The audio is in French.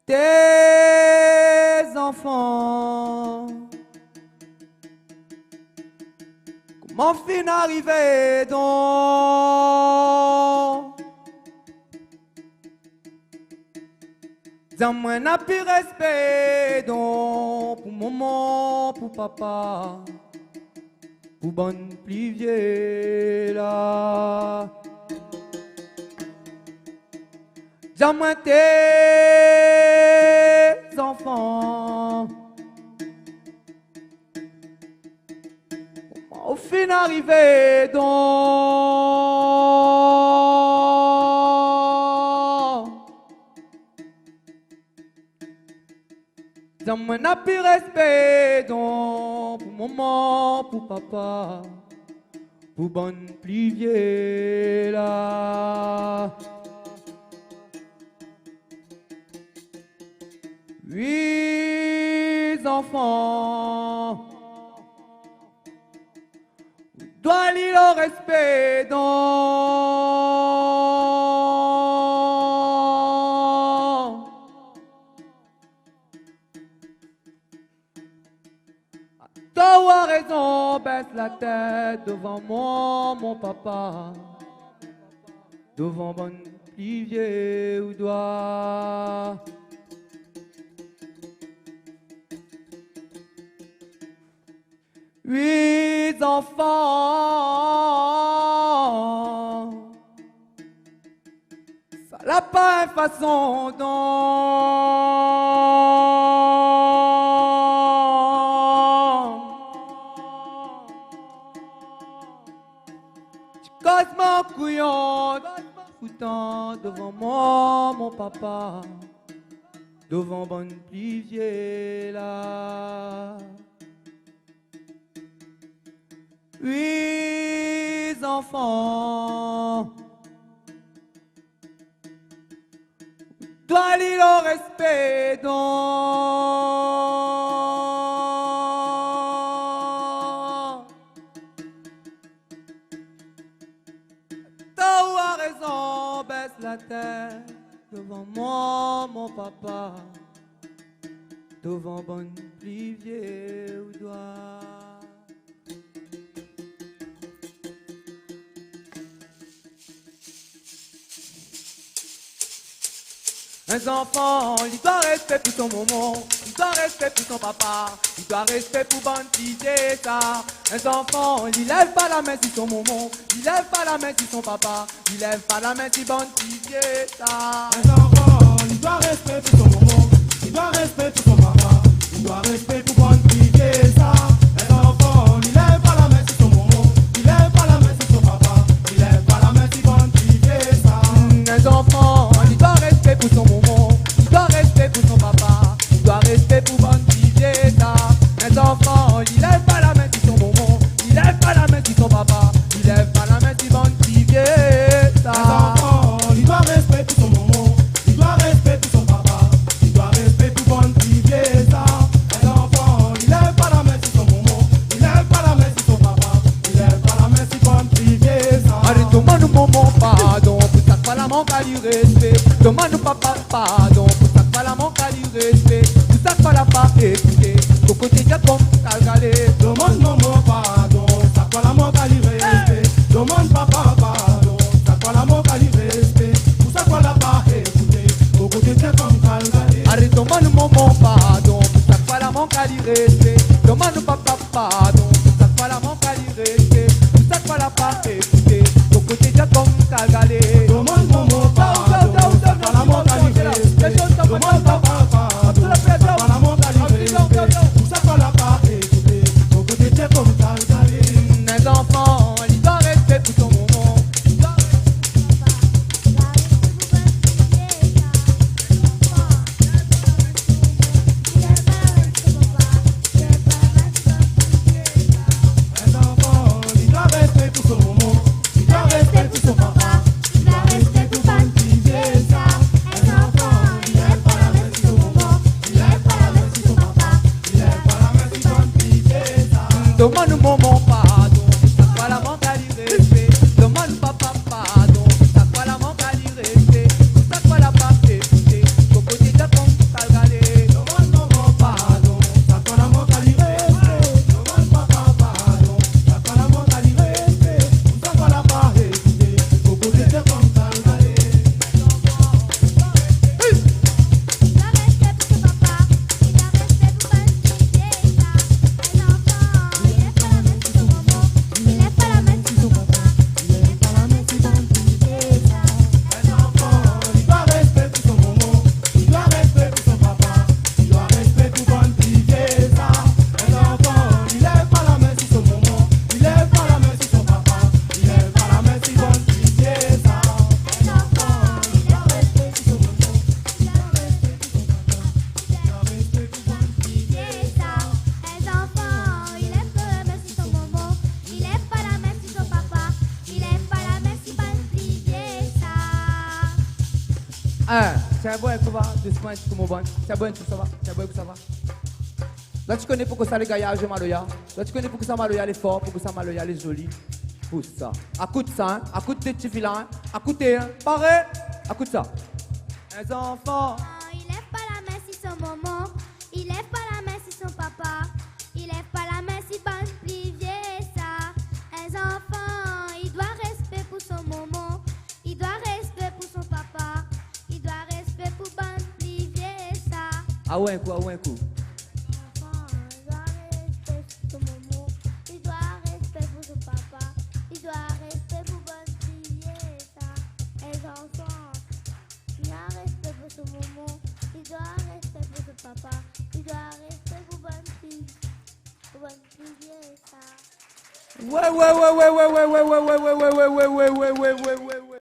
Tes enfants, comment fin arriver donc? Dis-moi n'a plus respect donc pour maman, pour papa, pour bonne plus vieux là. Dis-moi tes enfants, au fin arrivé donc. Dis-moi n'a plus respect donc pour maman, pour papa, pour bonne plus vieux là. Oui, enfants, dois aller au respect donc. T'as raison, baisse la tête devant moi, mon papa, devant bonne plus vieux ou doigt. Oui, enfants, ça n'a pas une façon tu causes mon couillon, foutant devant moi, mon papa, devant bonne plus vieille là. Oui, enfants, dois aller au respect donc. T'as raison, baisse la tête devant moi, mon papa, devant bonne plus vieille ou doigt. Un enfant, il doit respect pour son maman, il doit respect pour son papa, il doit respect pour bonne petite ça. Un enfant, il lève pas la main sur son maman, il lève pas la main sur son papa, il lève pas la main sur bonne petite ça. Un enfant, il doit respect pour son maman, il doit respect pour son papa, il doit respect pour bonne petite ça. Un enfant, il lève pas la main sur son maman, il lève pas la main sur son papa, il lève pas la main sur bonne petite ça. Un enfant, il doit respect pour son maman, il doit respect pour son papa, il doit respect pour bonne petite ça. Un enfant, il lève pas la main sur son maman, il lève pas la main sur son papa, il lève pas la main sur bonne petite ça. Un enfant, il doit respect pour son maman, il doit respect pour son papa, il doit respect pour bonne petite ça. Un enfant, il lève pas la main sur son maman, il lève pas la main sur son papa, il lève pas la main sur bonne petite ça. Allez, demande maman pardon, pour ça pas la manque à lui respect. Demande papa pardon, pour ça pas la manque à lui respect. Pour ça pas la pas écouter, au côté de comme calgalé. Demande maman pardon, ça quoi la manque à lui respect. Demande papa pardon, ça quoi la manque à lui respect. Pour ça quoi la pas écouter, au côté de comme calgalé. Allez, demande maman pardon, pour ça pas la manque à lui respect. Demande papa pardon, pour ça pas la manque à lui respect. Pour ça pas la pas écouter, au côté de comme calgalé. Demande maman pardon, ça quoi la manque à lui respect. Demande papa pardon, ça quoi la manque à lui respect. Pour ça quoi la pas écouter, au côté de comme calgalé. Un enfant, il doit respect pour son maman. Un enfant, il doit respect pour son maman, il doit respect pour son papa, il doit respect pour bonne petite ça. Un enfant, il lève pas la main sur son maman, il lève pas la main sur son papa, il lève pas la main sur bonne petite ça. Demande maman pardon, ça pas la manque à lui respect. Demande papa pardon, ça pas la manque à lui respect. Ça pas la pas écouter, au côté de ton Un, c'est un bon coup, va. Deux points, tu mon bon. C'est un bon coup, ça va. C'est un bon coup, ça va. Là, tu connais pourquoi ça les gaillages maloya. Là, tu connais pourquoi ça maloya les forts, pourquoi ça maloya les jolis. Pousse ça. Écoute ça, hein. Écoute tes petits filins. Écoutez, hein. Pareil. Écoute ça. Un enfant. Il lève pas la main si son maman. Il lève pas la main si son papa. Il lève pas la main si bonne plivier ça. Un enfant, il doit respect pour son maman. Il doit respect pour son papa. Il doit respect pour bonne plivier ça. Ah ouais, un coup, ah ouais, un coup. Enfant, il doit respect pour son maman. Il doit respect pour son papa. Il doit respect pour bonne plivier ça. Un enfant, il a respect pour son maman. Il doit respect pour son papa. Il doit respect pour bonne plivier ça. Ouais, ouais, ouais, ouais, ouais, ouais, ouais, ouais, ouais, ouais, ouais, ouais, ouais, ouais, ouais, ouais, ouais, ouais.